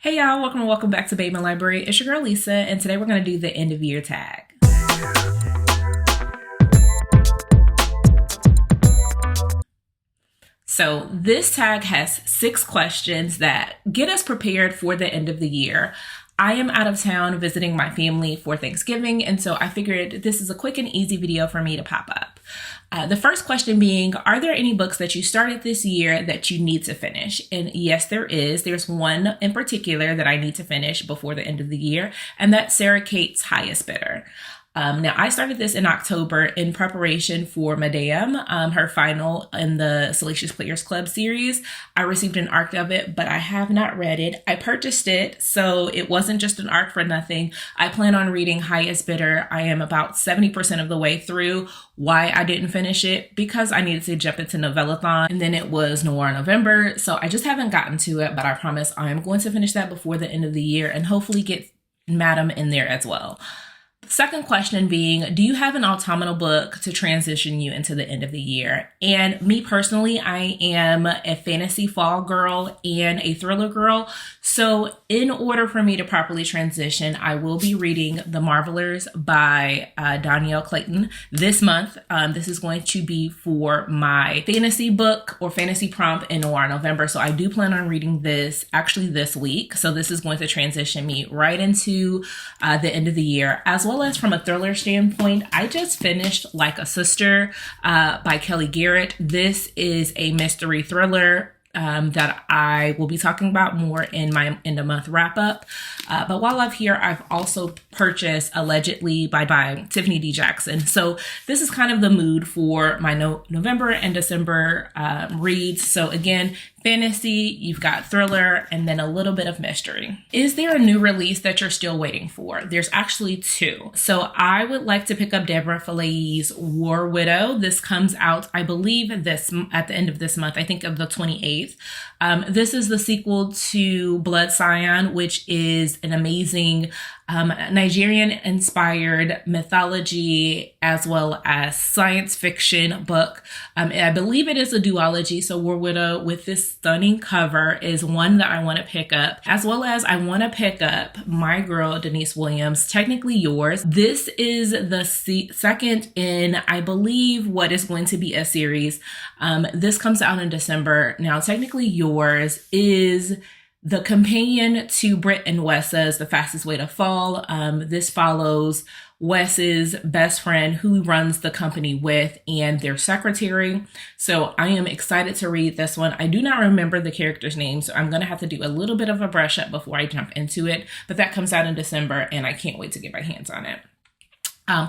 Hey y'all, welcome back to Babeinlibrary. It's your girl Lisa, and today we're going to do the end of year tag. So this tag has 6 questions that get us prepared for the end of the year. I am out of town visiting my family for Thanksgiving, and so I figured this is a quick and easy video for me to pop up. The first question being, are there any books that you started this year that you need to finish? And yes, there is. There's one in particular that I need to finish before the end of the year, and that's Sarah Kate's Highest Bidder. Now, I started this in October in preparation for Madame, her final in the Salacious Players Club series. I received an ARC of it, but I have not read it. I purchased it, so it wasn't just an ARC for nothing. I plan on reading Highest Bidder. I am about 70% of the way through. Why I didn't finish it? Because I needed to jump into Novellathon, and then it was Noir November, so I just haven't gotten to it, but I promise I am going to finish that before the end of the year and hopefully get Madame in there as well. Second question being, do you have an autumnal book to transition you into the end of the year? And me personally, I am a fantasy fall girl and a thriller girl. So in order for me to properly transition, I will be reading The Marvelers by Danielle Clayton this month. This is going to be for my fantasy book or fantasy prompt in Noir November. So I do plan on reading this actually this week. So this is going to transition me right into the end of the year, as well as from a thriller standpoint. I just finished Like a Sister by Kelly Garrett. This is a mystery thriller that I will be talking about more in my end of month wrap up. But while I'm here, I've also purchased Allegedly by Tiffany D. Jackson. So this is kind of the mood for my November and December reads. So again, fantasy, you've got thriller, and then a little bit of mystery. Is there a new release that you're still waiting for? There's actually 2. So I would like to pick up Deborah Fillai's War Widow. This comes out, I believe, at the end of this month. I think of the 28th. This is the sequel to Blood Scion, which is an amazing Nigerian-inspired mythology as well as science fiction book. I believe it is a duology, so War Widow with this stunning cover is one that I want to pick up, as well as I want to pick up my girl Denise Williams, Technically Yours. This is the second in, I believe, what is going to be a series. This comes out in December. Now, Technically Yours is the companion to Britt and Wessa's The Fastest Way to Fall. This follows Wes's best friend who runs the company with and their secretary. So I am excited to read this one. I do not remember the character's name, so I'm going to have to do a little bit of a brush up before I jump into it. But that comes out in December, and I can't wait to get my hands on it.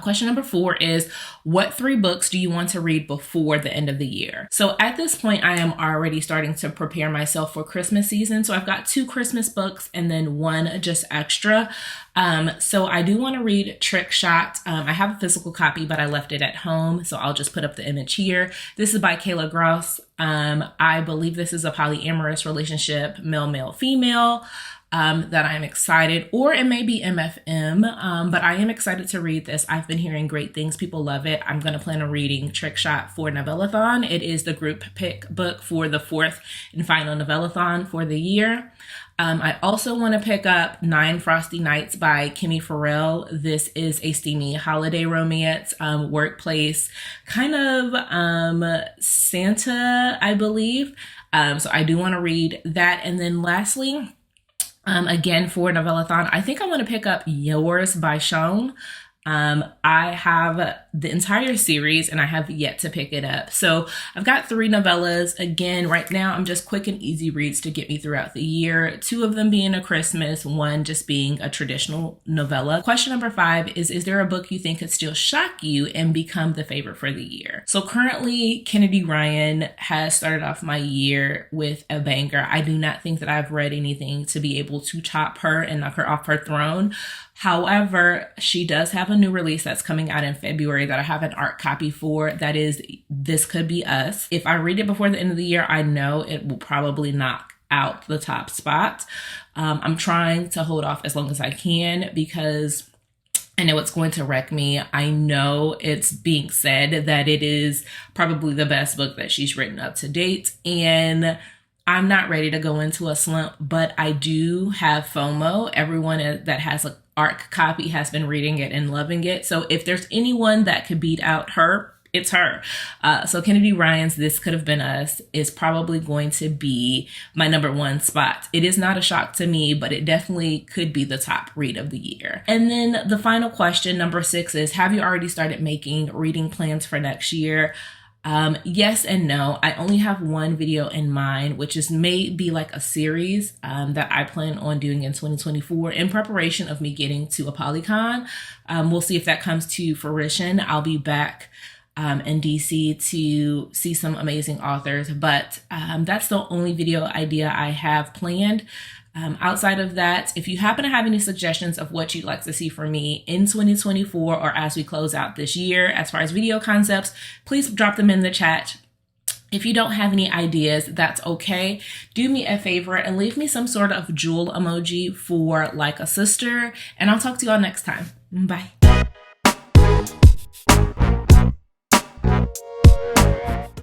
Question number 4 is, what 3 books do you want to read before the end of the year? So at this point, I am already starting to prepare myself for Christmas season. So I've got 2 Christmas books and then 1 just extra. So I do want to read Trick Shot. I have a physical copy, but I left it at home. So I'll just put up the image here. This is by Kayla Gross. I believe this is a polyamorous relationship, male, female. That I'm excited, or it may be MFM, but I am excited to read this. I've been hearing great things. People love it. I'm going to plan on reading Trick Shot for Novellathon. It is the group pick book for the 4th and final Novellathon for the year. I also want to pick up 9 Frosty Nights by Kimmy Farrell. This is a steamy holiday romance, workplace, kind of Santa, I believe. So I do want to read that. And then lastly, again, for Novellathon, I think I want to pick up Yours by Sean. I have the entire series and I have yet to pick it up. So I've got 3 novellas. Again, right now, I'm just quick and easy reads to get me throughout the year. 2 of them being a Christmas, 1 just being a traditional novella. Question number 5 is there a book you think could still shock you and become the favorite for the year? So currently, Kennedy Ryan has started off my year with a banger. I do not think that I've read anything to be able to top her and knock her off her throne. However, she does have a new release that's coming out in February that I have an ARC copy for. That is This Could Be Us. If I read it before the end of the year, I know it will probably knock out the top spot. I'm trying to hold off as long as I can because I know it's going to wreck me. I know it's being said that it is probably the best book that she's written up to date. And I'm not ready to go into a slump, but I do have FOMO. Everyone that has an ARC copy has been reading it and loving it. So if there's anyone that could beat out her, it's her. So Kennedy Ryan's This Could Have Been Us is probably going to be my number one spot. It is not a shock to me, but it definitely could be the top read of the year. And then the final question, number 6, is have you already started making reading plans for next year? Yes and no. I only have one video in mind, which is maybe like a series that I plan on doing in 2024 in preparation of me getting to a Polycon. We'll see if that comes to fruition. I'll be back in DC to see some amazing authors, but that's the only video idea I have planned. Outside of that, if you happen to have any suggestions of what you'd like to see from me in 2024 or as we close out this year, as far as video concepts, please drop them in the chat. If you don't have any ideas, that's okay. Do me a favor and leave me some sort of jewel emoji for like a sister, and I'll talk to you all next time. Bye.